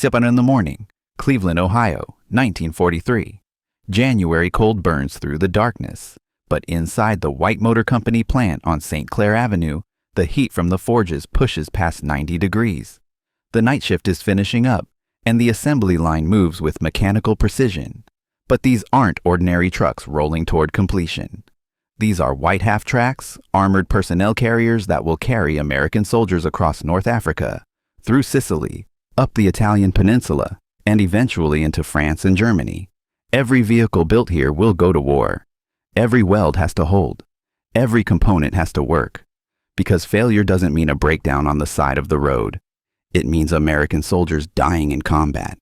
sippin' in the morning. Cleveland, Ohio, 1943. January cold burns through the darkness, but inside the White Motor Company plant on St. Clair Avenue, the heat from the forges pushes past 90 degrees. The night shift is finishing up, and the assembly line moves with mechanical precision. But these aren't ordinary trucks rolling toward completion. These are white half-tracks, armored personnel carriers that will carry American soldiers across North Africa, through Sicily, up the Italian peninsula, and eventually into France and Germany. Every vehicle built here will go to war. Every weld has to hold. Every component has to work. Because failure doesn't mean a breakdown on the side of the road. It means American soldiers dying in combat.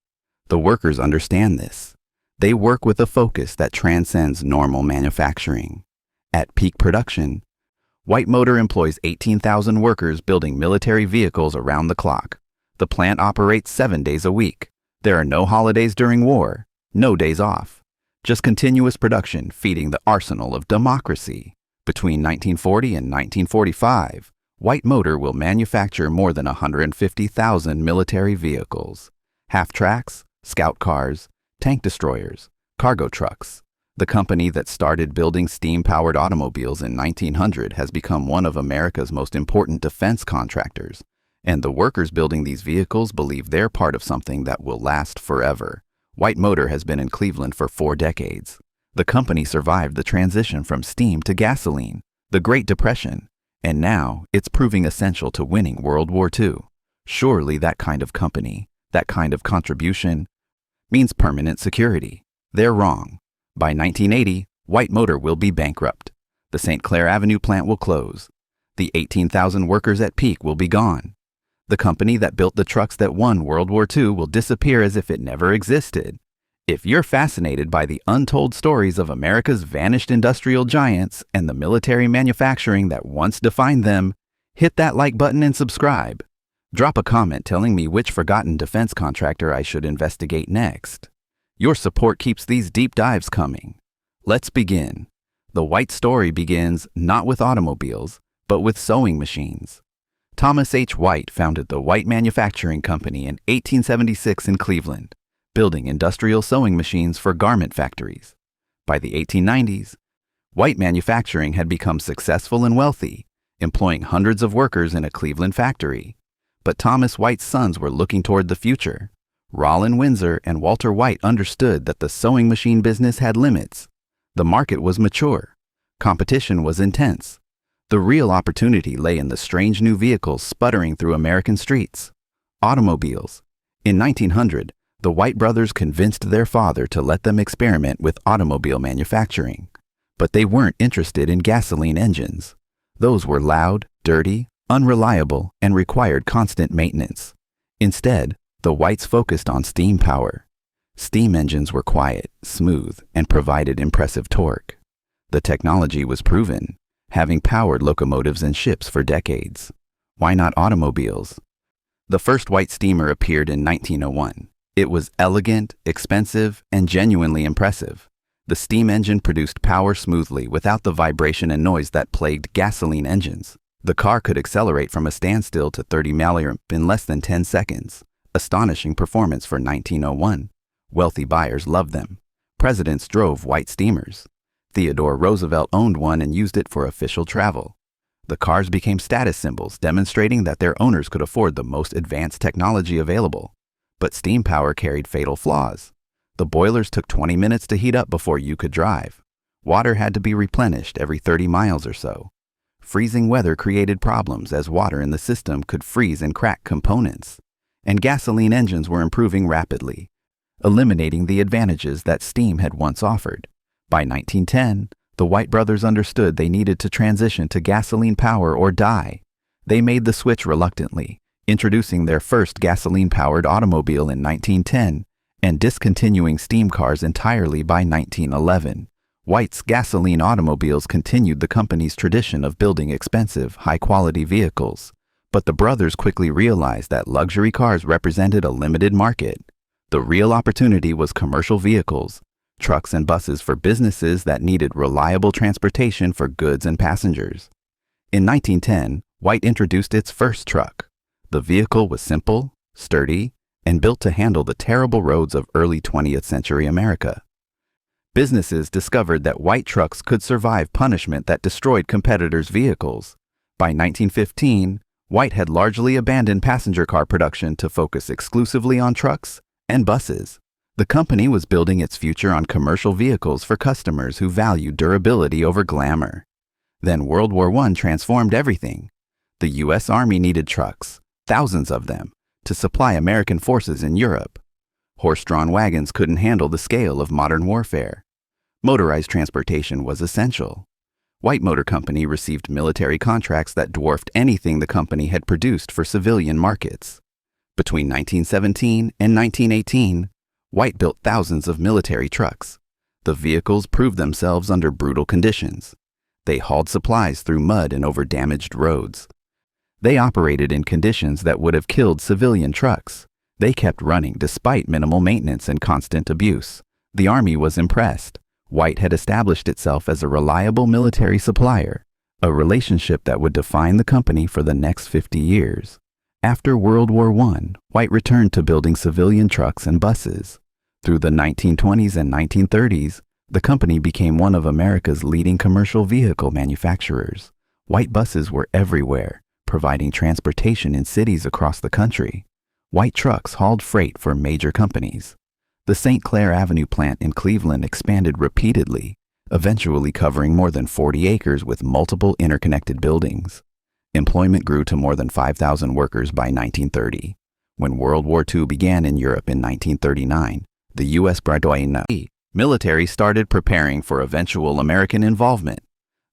The workers understand this. They work with a focus that transcends normal manufacturing. At peak production, White Motor employs 18,000 workers building military vehicles around the clock. The plant operates 7 days a week. There are no holidays during war, no days off. Just continuous production feeding the arsenal of democracy. Between 1940 and 1945, White Motor will manufacture more than 150,000 military vehicles. Half-tracks, scout cars, tank destroyers, cargo trucks. The company that started building steam-powered automobiles in 1900 has become one of America's most important defense contractors, and the workers building these vehicles believe they're part of something that will last forever. White Motor has been in Cleveland for 4 decades. The company survived the transition from steam to gasoline, the Great Depression, and now it's proving essential to winning World War II. Surely that kind of company, that kind of contribution, means permanent security. They're wrong. By 1980, White Motor will be bankrupt. The St. Clair Avenue plant will close. The 18,000 workers at peak will be gone. The company that built the trucks that won World War II will disappear as if it never existed. If you're fascinated by the untold stories of America's vanished industrial giants and the military manufacturing that once defined them, hit that like button and subscribe. Drop a comment telling me which forgotten defense contractor I should investigate next. Your support keeps these deep dives coming. Let's begin. The White story begins not with automobiles, but with sewing machines. Thomas H. White founded the White Manufacturing Company in 1876 in Cleveland, building industrial sewing machines for garment factories. By the 1890s, White Manufacturing had become successful and wealthy, employing hundreds of workers in a Cleveland factory. But Thomas White's sons were looking toward the future. Rollin Windsor and Walter White understood that the sewing machine business had limits. The market was mature. Competition was intense. The real opportunity lay in the strange new vehicles sputtering through American streets. Automobiles. In 1900, the White brothers convinced their father to let them experiment with automobile manufacturing. But they weren't interested in gasoline engines. Those were loud, dirty, unreliable, and required constant maintenance. Instead, the Whites focused on steam power. Steam engines were quiet, smooth, and provided impressive torque. The technology was proven, having powered locomotives and ships for decades. Why not automobiles? The first White steamer appeared in 1901. It was elegant, expensive, and genuinely impressive. The steam engine produced power smoothly without the vibration and noise that plagued gasoline engines. The car could accelerate from a standstill to 30 mph in less than 10 seconds. Astonishing performance for 1901. Wealthy buyers loved them. Presidents drove White steamers. Theodore Roosevelt owned one and used it for official travel. The cars became status symbols, demonstrating that their owners could afford the most advanced technology available. But steam power carried fatal flaws. The boilers took 20 minutes to heat up before you could drive. Water had to be replenished every 30 miles or so. Freezing weather created problems as water in the system could freeze and crack components. And gasoline engines were improving rapidly, eliminating the advantages that steam had once offered. By 1910, the White brothers understood they needed to transition to gasoline power or die. They made the switch reluctantly, introducing their first gasoline-powered automobile in 1910 and discontinuing steam cars entirely by 1911. White's gasoline automobiles continued the company's tradition of building expensive, high-quality vehicles. But the brothers quickly realized that luxury cars represented a limited market. The real opportunity was commercial vehicles, trucks and buses for businesses that needed reliable transportation for goods and passengers. In 1910, White introduced its first truck. The vehicle was simple, sturdy, and built to handle the terrible roads of early 20th century America. Businesses discovered that white trucks could survive punishment that destroyed competitors' vehicles. By 1915, White had largely abandoned passenger car production to focus exclusively on trucks and buses. The company was building its future on commercial vehicles for customers who valued durability over glamour. Then World War I transformed everything. The U.S. Army needed trucks, thousands of them, to supply American forces in Europe. Horse-drawn wagons couldn't handle the scale of modern warfare. Motorized transportation was essential. White Motor Company received military contracts that dwarfed anything the company had produced for civilian markets. Between 1917 and 1918, White built thousands of military trucks. The vehicles proved themselves under brutal conditions. They hauled supplies through mud and over damaged roads. They operated in conditions that would have killed civilian trucks. They kept running despite minimal maintenance and constant abuse. The Army was impressed. White had established itself as a reliable military supplier, a relationship that would define the company for the next 50 years. After World War I, White returned to building civilian trucks and buses. Through the 1920s and 1930s, the company became one of America's leading commercial vehicle manufacturers. White buses were everywhere, providing transportation in cities across the country. White trucks hauled freight for major companies. The St. Clair Avenue plant in Cleveland expanded repeatedly, eventually covering more than 40 acres with multiple interconnected buildings. Employment grew to more than 5,000 workers by 1930. When World War II began in Europe in 1939, the U.S. military started preparing for eventual American involvement.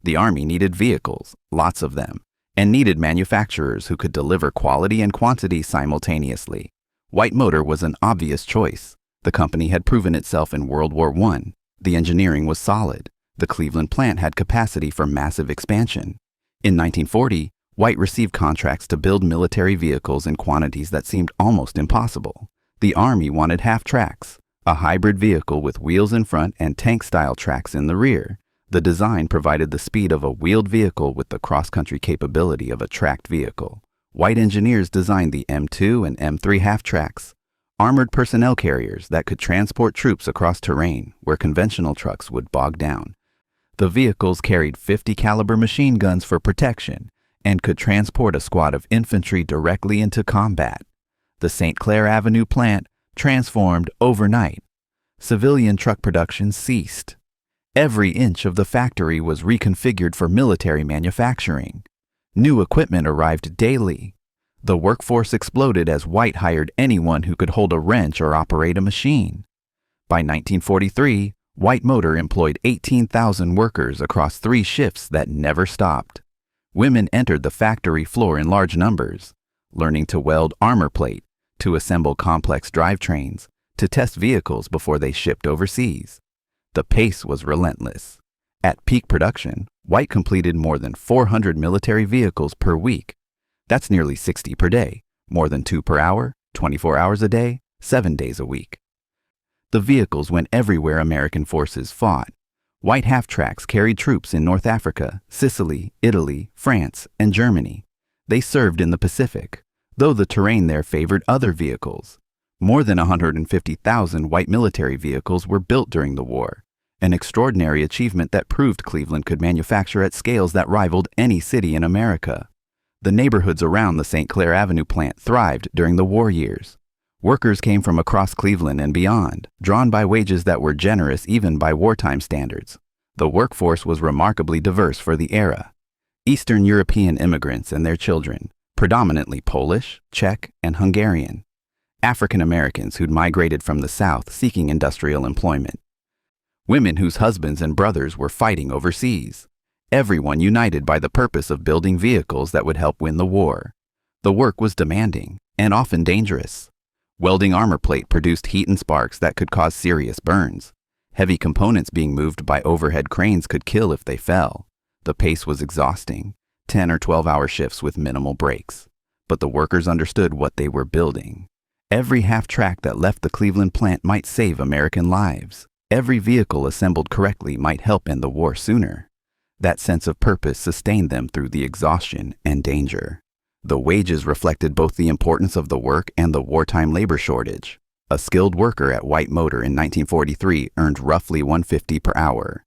The Army needed vehicles, lots of them, and needed manufacturers who could deliver quality and quantity simultaneously. White Motor was an obvious choice. The company had proven itself in World War I. The engineering was solid. The Cleveland plant had capacity for massive expansion. In 1940, White received contracts to build military vehicles in quantities that seemed almost impossible. The Army wanted half-tracks, a hybrid vehicle with wheels in front and tank-style tracks in the rear. The design provided the speed of a wheeled vehicle with the cross-country capability of a tracked vehicle. White engineers designed the M2 and M3 half-tracks, armored personnel carriers that could transport troops across terrain where conventional trucks would bog down. The vehicles carried .50 caliber machine guns for protection and could transport a squad of infantry directly into combat. The St. Clair Avenue plant transformed overnight. Civilian truck production ceased. Every inch of the factory was reconfigured for military manufacturing. New equipment arrived daily. The workforce exploded as White hired anyone who could hold a wrench or operate a machine. By 1943, White Motor employed 18,000 workers across 3 shifts that never stopped. Women entered the factory floor in large numbers, learning to weld armor plate, to assemble complex drivetrains, to test vehicles before they shipped overseas. The pace was relentless. At peak production, White completed more than 400 military vehicles per week. That's nearly 60 per day, more than 2 per hour, 24 hours a day, 7 days a week. The vehicles went everywhere American forces fought. White half-tracks carried troops in North Africa, Sicily, Italy, France, and Germany. They served in the Pacific, though the terrain there favored other vehicles. More than 150,000 White military vehicles were built during the war, an extraordinary achievement that proved Cleveland could manufacture at scales that rivaled any city in America. The neighborhoods around the St. Clair Avenue plant thrived during the war years. Workers came from across Cleveland and beyond, drawn by wages that were generous even by wartime standards. The workforce was remarkably diverse for the era. Eastern European immigrants and their children, predominantly Polish, Czech, and Hungarian. African Americans who'd migrated from the South seeking industrial employment. Women whose husbands and brothers were fighting overseas. Everyone united by the purpose of building vehicles that would help win the war. The work was demanding and often dangerous. Welding armor plate produced heat and sparks that could cause serious burns. Heavy components being moved by overhead cranes could kill if they fell. The pace was exhausting, 10 or 12-hour shifts with minimal breaks. But the workers understood what they were building. Every half-track that left the Cleveland plant might save American lives. Every vehicle assembled correctly might help end the war sooner. That sense of purpose sustained them through the exhaustion and danger. The wages reflected both the importance of the work and the wartime labor shortage. A skilled worker at White Motor in 1943 earned roughly $150 per hour,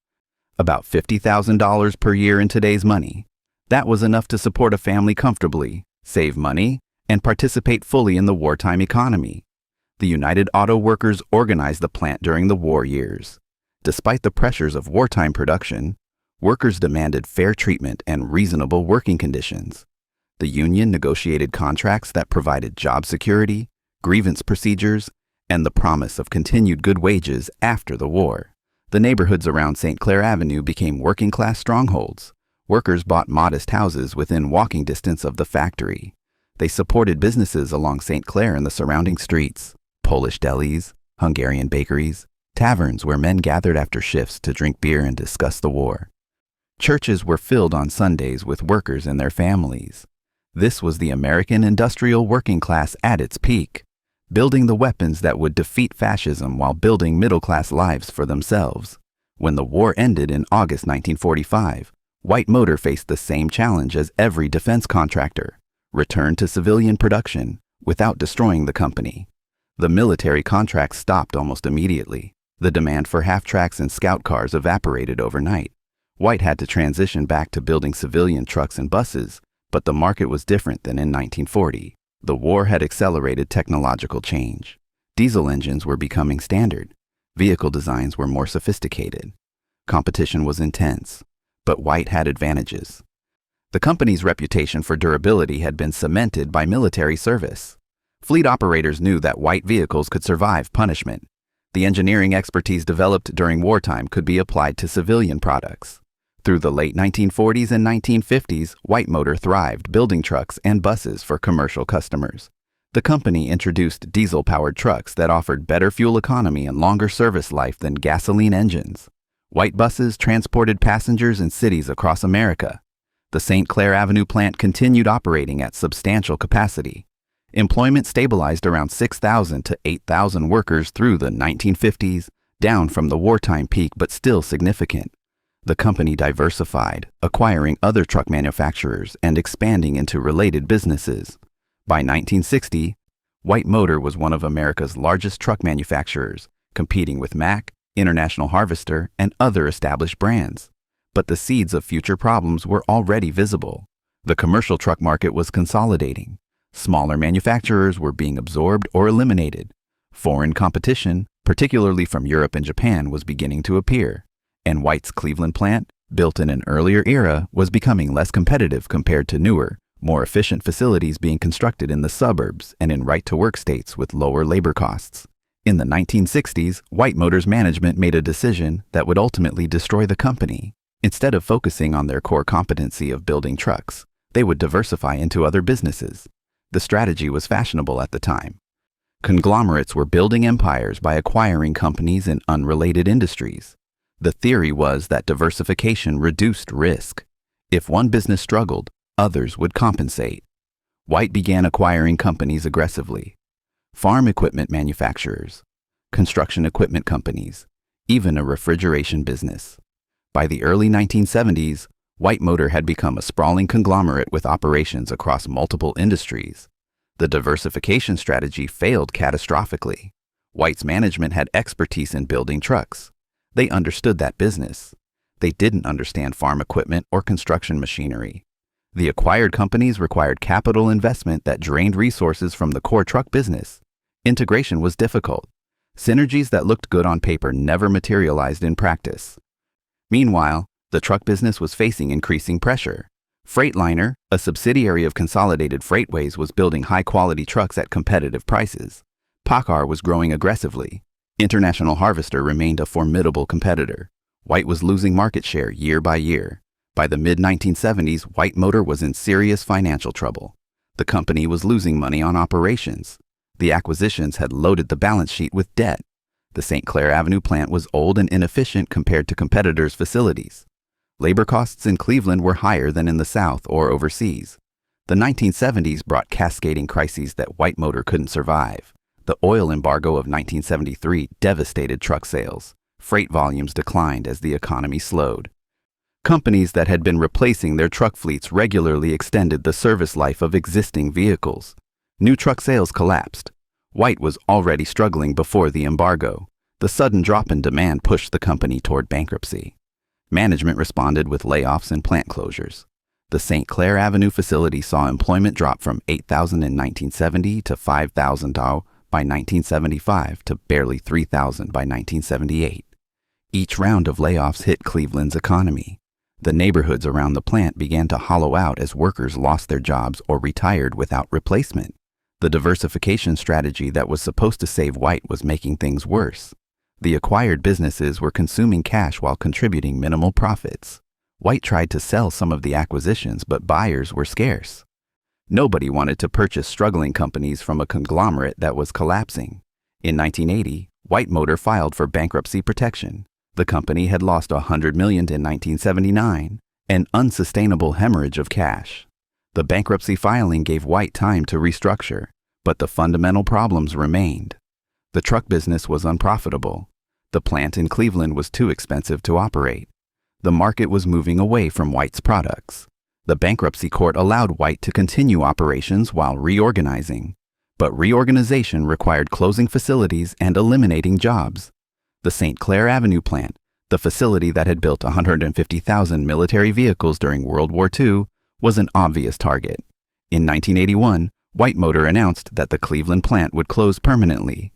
about $50,000 per year in today's money. That was enough to support a family comfortably, save money, and participate fully in the wartime economy. The United Auto Workers organized the plant during the war years. Despite the pressures of wartime production, workers demanded fair treatment and reasonable working conditions. The union negotiated contracts that provided job security, grievance procedures, and the promise of continued good wages after the war. The neighborhoods around St. Clair Avenue became working-class strongholds. Workers bought modest houses within walking distance of the factory. They supported businesses along St. Clair and the surrounding streets: Polish delis, Hungarian bakeries, taverns where men gathered after shifts to drink beer and discuss the war. Churches were filled on Sundays with workers and their families. This was the American industrial working class at its peak, building the weapons that would defeat fascism while building middle-class lives for themselves. When the war ended in August 1945, White Motor faced the same challenge as every defense contractor: return to civilian production without destroying the company. The military contracts stopped almost immediately. The demand for half-tracks and scout cars evaporated overnight. White had to transition back to building civilian trucks and buses, but the market was different than in 1940. The war had accelerated technological change. Diesel engines were becoming standard. Vehicle designs were more sophisticated. Competition was intense, but White had advantages. The company's reputation for durability had been cemented by military service. Fleet operators knew that White vehicles could survive punishment. The engineering expertise developed during wartime could be applied to civilian products. Through the late 1940s and 1950s, White Motor thrived building trucks and buses for commercial customers. The company introduced diesel-powered trucks that offered better fuel economy and longer service life than gasoline engines. White buses transported passengers in cities across America. The St. Clair Avenue plant continued operating at substantial capacity. Employment stabilized around 6,000 to 8,000 workers through the 1950s, down from the wartime peak but still significant. The company diversified, acquiring other truck manufacturers and expanding into related businesses. By 1960, White Motor was one of America's largest truck manufacturers, competing with Mack, International Harvester, and other established brands. But the seeds of future problems were already visible. The commercial truck market was consolidating. Smaller manufacturers were being absorbed or eliminated. Foreign competition, particularly from Europe and Japan, was beginning to appear. And White's Cleveland plant, built in an earlier era, was becoming less competitive compared to newer, more efficient facilities being constructed in the suburbs and in right-to-work states with lower labor costs. In the 1960s, White Motor's management made a decision that would ultimately destroy the company. Instead of focusing on their core competency of building trucks, they would diversify into other businesses. The strategy was fashionable at the time. Conglomerates were building empires by acquiring companies in unrelated industries. The theory was that diversification reduced risk. If one business struggled, others would compensate. White began acquiring companies aggressively: farm equipment manufacturers, construction equipment companies, even a refrigeration business. By the early 1970s, White Motor had become a sprawling conglomerate with operations across multiple industries. The diversification strategy failed catastrophically. White's management had expertise in building trucks. They understood that business. They didn't understand farm equipment or construction machinery. The acquired companies required capital investment that drained resources from the core truck business. Integration was difficult. Synergies that looked good on paper never materialized in practice. Meanwhile, the truck business was facing increasing pressure. Freightliner, a subsidiary of Consolidated Freightways, was building high-quality trucks at competitive prices. PACCAR was growing aggressively. International Harvester remained a formidable competitor. White was losing market share year by year. By the mid-1970s, White Motor was in serious financial trouble. The company was losing money on operations. The acquisitions had loaded the balance sheet with debt. The St. Clair Avenue plant was old and inefficient compared to competitors' facilities. Labor costs in Cleveland were higher than in the South or overseas. The 1970s brought cascading crises that White Motor couldn't survive. The oil embargo of 1973 devastated truck sales. Freight volumes declined as the economy slowed. Companies that had been replacing their truck fleets regularly extended the service life of existing vehicles. New truck sales collapsed. White was already struggling before the embargo. The sudden drop in demand pushed the company toward bankruptcy. Management responded with layoffs and plant closures. The St. Clair Avenue facility saw employment drop from 8,000 in 1970 to 5,000 by 1975 to barely 3,000 by 1978. Each round of layoffs hit Cleveland's economy. The neighborhoods around the plant began to hollow out as workers lost their jobs or retired without replacement. The diversification strategy that was supposed to save White was making things worse. The acquired businesses were consuming cash while contributing minimal profits. White tried to sell some of the acquisitions, but buyers were scarce. Nobody wanted to purchase struggling companies from a conglomerate that was collapsing. In 1980, White Motor filed for bankruptcy protection. The company had lost $100 million in 1979, an unsustainable hemorrhage of cash. The bankruptcy filing gave White time to restructure, but the fundamental problems remained. The truck business was unprofitable. The plant in Cleveland was too expensive to operate. The market was moving away from White's products. The bankruptcy court allowed White to continue operations while reorganizing, but reorganization required closing facilities and eliminating jobs. The St. Clair Avenue plant, the facility that had built 150,000 military vehicles during World War II, was an obvious target. In 1981, White Motor announced that the Cleveland plant would close permanently.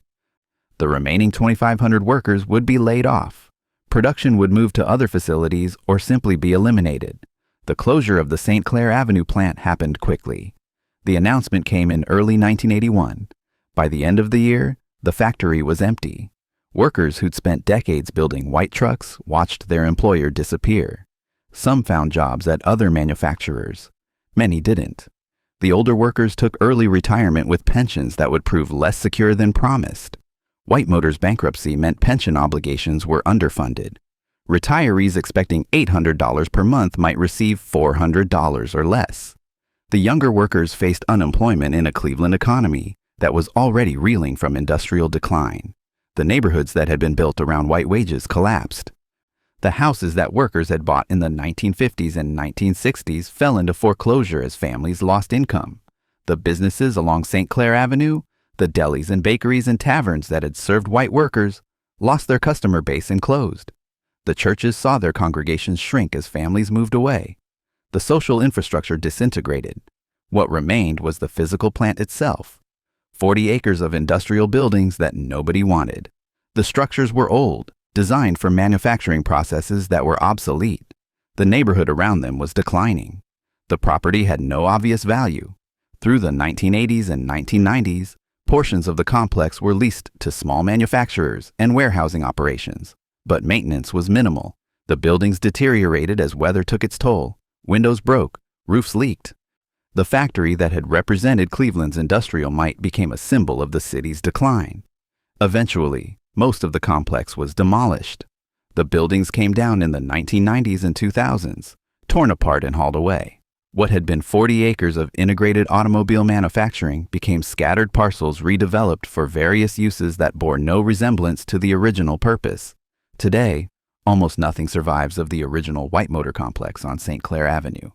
The remaining 2,500 workers would be laid off. Production would move to other facilities or simply be eliminated. The closure of the St. Clair Avenue plant happened quickly. The announcement came in early 1981. By the end of the year, the factory was empty. Workers who'd spent decades building White trucks watched their employer disappear. Some found jobs at other manufacturers. Many didn't. The older workers took early retirement with pensions that would prove less secure than promised. White Motor's bankruptcy meant pension obligations were underfunded. Retirees expecting $800 per month might receive $400 or less. The younger workers faced unemployment in a Cleveland economy that was already reeling from industrial decline. The neighborhoods that had been built around White wages collapsed. The houses that workers had bought in the 1950s and 1960s fell into foreclosure as families lost income. The businesses along St. Clair Avenue, the delis and bakeries and taverns that had served White workers, lost their customer base and closed. The churches saw their congregations shrink as families moved away. The social infrastructure disintegrated. What remained was the physical plant itself. 40 acres of industrial buildings that nobody wanted. The structures were old, designed for manufacturing processes that were obsolete. The neighborhood around them was declining. The property had no obvious value. Through the 1980s and 1990s, portions of the complex were leased to small manufacturers and warehousing operations. But maintenance was minimal. The buildings deteriorated as weather took its toll. Windows broke, roofs leaked. The factory that had represented Cleveland's industrial might became a symbol of the city's decline. Eventually, most of the complex was demolished. The buildings came down in the 1990s and 2000s, torn apart and hauled away. What had been 40 acres of integrated automobile manufacturing became scattered parcels redeveloped for various uses that bore no resemblance to the original purpose. Today, almost nothing survives of the original White Motor complex on St. Clair Avenue.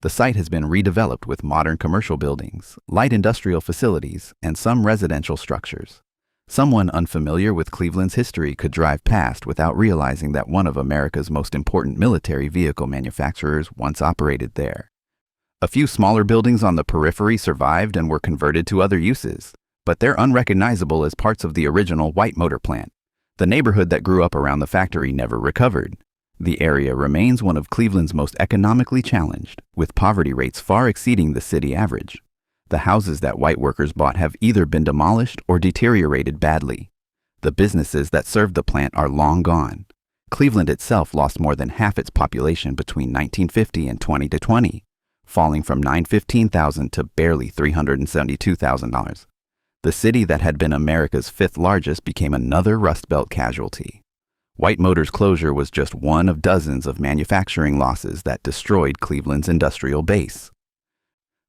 The site has been redeveloped with modern commercial buildings, light industrial facilities, and some residential structures. Someone unfamiliar with Cleveland's history could drive past without realizing that one of America's most important military vehicle manufacturers once operated there. A few smaller buildings on the periphery survived and were converted to other uses, but they're unrecognizable as parts of the original White Motor plant. The neighborhood that grew up around the factory never recovered. The area remains one of Cleveland's most economically challenged, with poverty rates far exceeding the city average. The houses that White workers bought have either been demolished or deteriorated badly. The businesses that served the plant are long gone. Cleveland itself lost more than half its population between 1950 and 2020, falling from 915,000 to barely $372,000. The city that had been America's fifth largest became another Rust Belt casualty. White Motor's closure was just one of dozens of manufacturing losses that destroyed Cleveland's industrial base.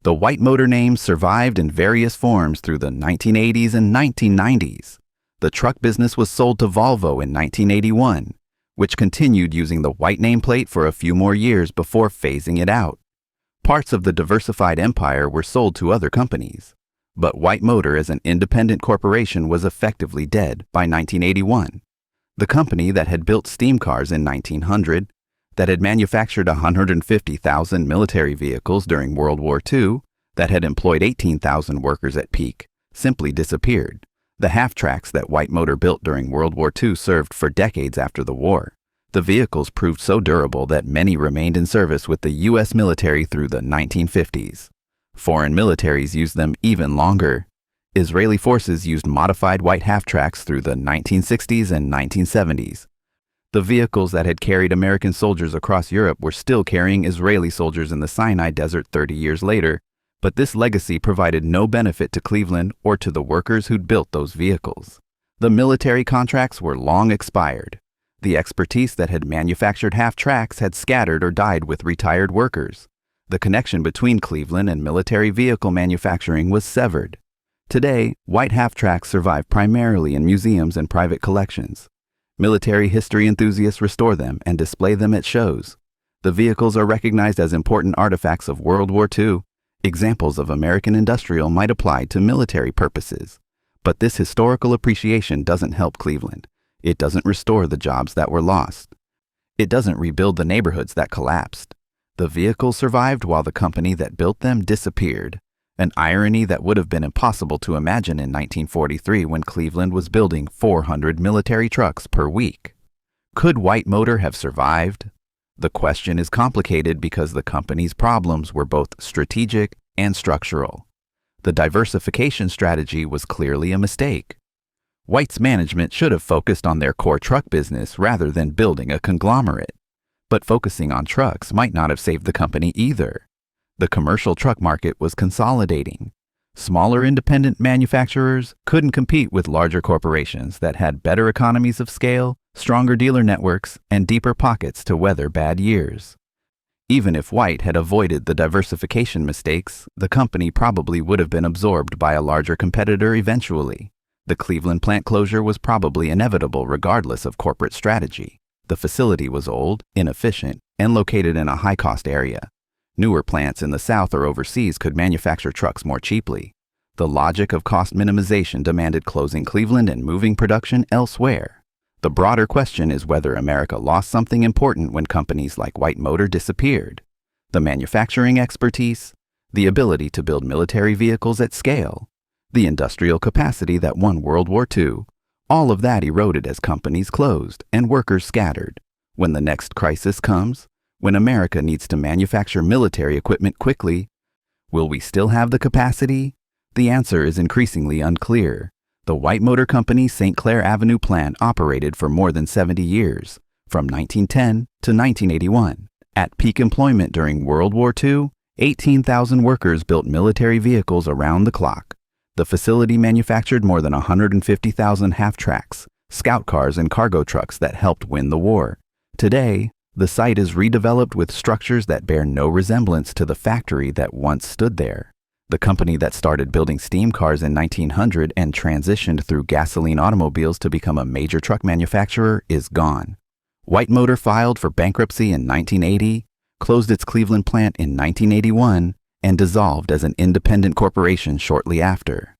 The White Motor name survived in various forms through the 1980s and 1990s. The truck business was sold to Volvo in 1981. which continued using the White nameplate for a few more years before phasing it out. Parts of the diversified empire were sold to other companies, but White Motor as an independent corporation was effectively dead by 1981. The company that had built steam cars in 1900, that had manufactured 150,000 military vehicles during World War II, that had employed 18,000 workers at peak, simply disappeared. The half-tracks that White Motor built during World War II served for decades after the war. The vehicles proved so durable that many remained in service with the U.S. military through the 1950s. Foreign militaries used them even longer. Israeli forces used modified White half-tracks through the 1960s and 1970s. The vehicles that had carried American soldiers across Europe were still carrying Israeli soldiers in the Sinai Desert 30 years later, but this legacy provided no benefit to Cleveland or to the workers who'd built those vehicles. The military contracts were long expired. The expertise that had manufactured half-tracks had scattered or died with retired workers. The connection between Cleveland and military vehicle manufacturing was severed. Today, White half-tracks survive primarily in museums and private collections. Military history enthusiasts restore them and display them at shows. The vehicles are recognized as important artifacts of World War II. Examples of American industrial might apply to military purposes. But this historical appreciation doesn't help Cleveland. It doesn't restore the jobs that were lost. It doesn't rebuild the neighborhoods that collapsed. The vehicles survived while the company that built them disappeared. An irony that would have been impossible to imagine in 1943 when Cleveland was building 400 military trucks per week. Could White Motor have survived? The question is complicated because the company's problems were both strategic and structural. The diversification strategy was clearly a mistake. White's management should have focused on their core truck business rather than building a conglomerate. But focusing on trucks might not have saved the company either. The commercial truck market was consolidating. Smaller independent manufacturers couldn't compete with larger corporations that had better economies of scale, stronger dealer networks, and deeper pockets to weather bad years. Even if White had avoided the diversification mistakes, the company probably would have been absorbed by a larger competitor eventually. The Cleveland plant closure was probably inevitable regardless of corporate strategy. The facility was old, inefficient, and located in a high-cost area. Newer plants in the South or overseas could manufacture trucks more cheaply. The logic of cost minimization demanded closing Cleveland and moving production elsewhere. The broader question is whether America lost something important when companies like White Motor disappeared. The manufacturing expertise, the ability to build military vehicles at scale, the industrial capacity that won World War II, all of that eroded as companies closed and workers scattered. When the next crisis comes, when America needs to manufacture military equipment quickly, will we still have the capacity? The answer is increasingly unclear. The White Motor Company's St. Clair Avenue plant operated for more than 70 years, from 1910 to 1981. At peak employment during World War II, 18,000 workers built military vehicles around the clock. The facility manufactured more than 150,000 half-tracks, scout cars, and cargo trucks that helped win the war. Today, the site is redeveloped with structures that bear no resemblance to the factory that once stood there. The company that started building steam cars in 1900 and transitioned through gasoline automobiles to become a major truck manufacturer is gone. White Motor filed for bankruptcy in 1980, closed its Cleveland plant in 1981, and dissolved as an independent corporation shortly after.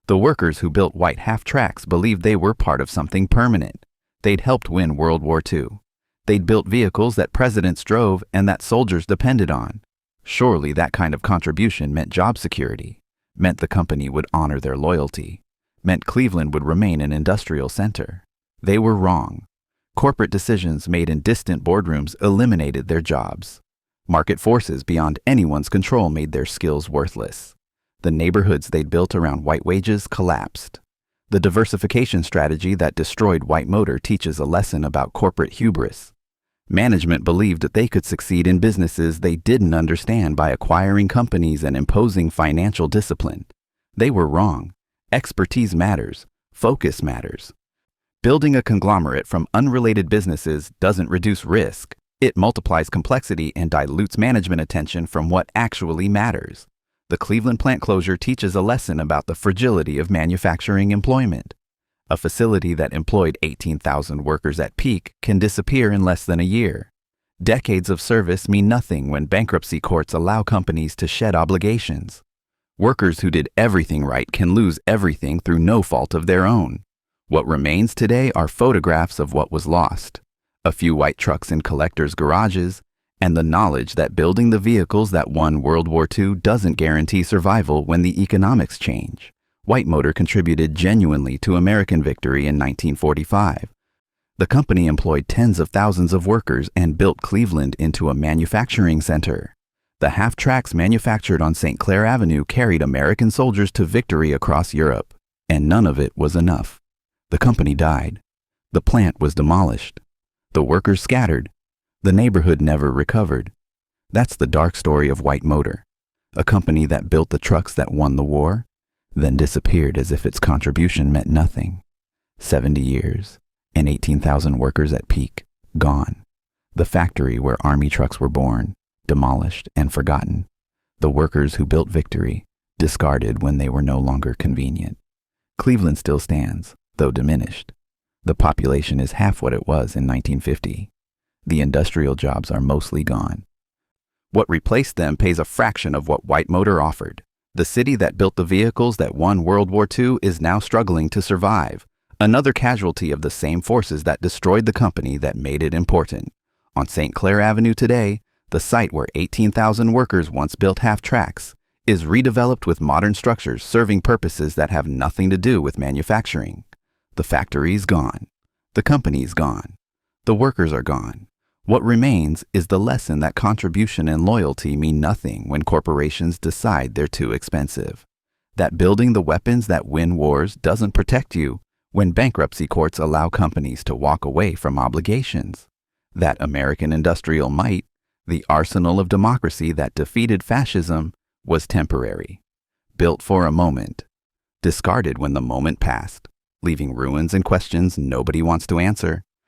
The workers who built White half-tracks believed they were part of something permanent. They'd helped win World War II. They'd built vehicles that presidents drove and that soldiers depended on. Surely that kind of contribution meant job security, meant the company would honor their loyalty, meant Cleveland would remain an industrial center. They were wrong. Corporate decisions made in distant boardrooms eliminated their jobs. Market forces beyond anyone's control made their skills worthless. The neighborhoods they'd built around White wages collapsed. The diversification strategy that destroyed White Motor teaches a lesson about corporate hubris. Management believed that they could succeed in businesses they didn't understand by acquiring companies and imposing financial discipline. They were wrong. Expertise matters. Focus matters. Building a conglomerate from unrelated businesses doesn't reduce risk. It multiplies complexity and dilutes management attention from what actually matters. The Cleveland plant closure teaches a lesson about the fragility of manufacturing employment. A facility that employed 18,000 workers at peak can disappear in less than a year. Decades of service mean nothing when bankruptcy courts allow companies to shed obligations. Workers who did everything right can lose everything through no fault of their own. What remains today are photographs of what was lost, a few white trucks in collectors' garages, and the knowledge that building the vehicles that won World War II doesn't guarantee survival when the economics change. White Motor contributed genuinely to American victory in 1945. The company employed tens of thousands of workers and built Cleveland into a manufacturing center. The half-tracks manufactured on St. Clair Avenue carried American soldiers to victory across Europe, and none of it was enough. The company died. The plant was demolished. The workers scattered. The neighborhood never recovered. That's the dark story of White Motor, a company that built the trucks that won the war, then disappeared as if its contribution meant nothing. 70 years, and 18,000 workers at peak, gone. The factory where Army trucks were born, demolished and forgotten. The workers who built victory, discarded when they were no longer convenient. Cleveland still stands, though diminished. The population is half what it was in 1950. The industrial jobs are mostly gone. What replaced them pays a fraction of what White Motor offered. The city that built the vehicles that won World War II is now struggling to survive, another casualty of the same forces that destroyed the company that made it important. On St. Clair Avenue today, the site where 18,000 workers once built half-tracks is redeveloped with modern structures serving purposes that have nothing to do with manufacturing. The factory's gone. The company's gone. The workers are gone. What remains is the lesson that contribution and loyalty mean nothing when corporations decide they're too expensive. That building the weapons that win wars doesn't protect you when bankruptcy courts allow companies to walk away from obligations. That American industrial might, the arsenal of democracy that defeated fascism, was temporary, built for a moment, discarded when the moment passed, leaving ruins and questions nobody wants to answer.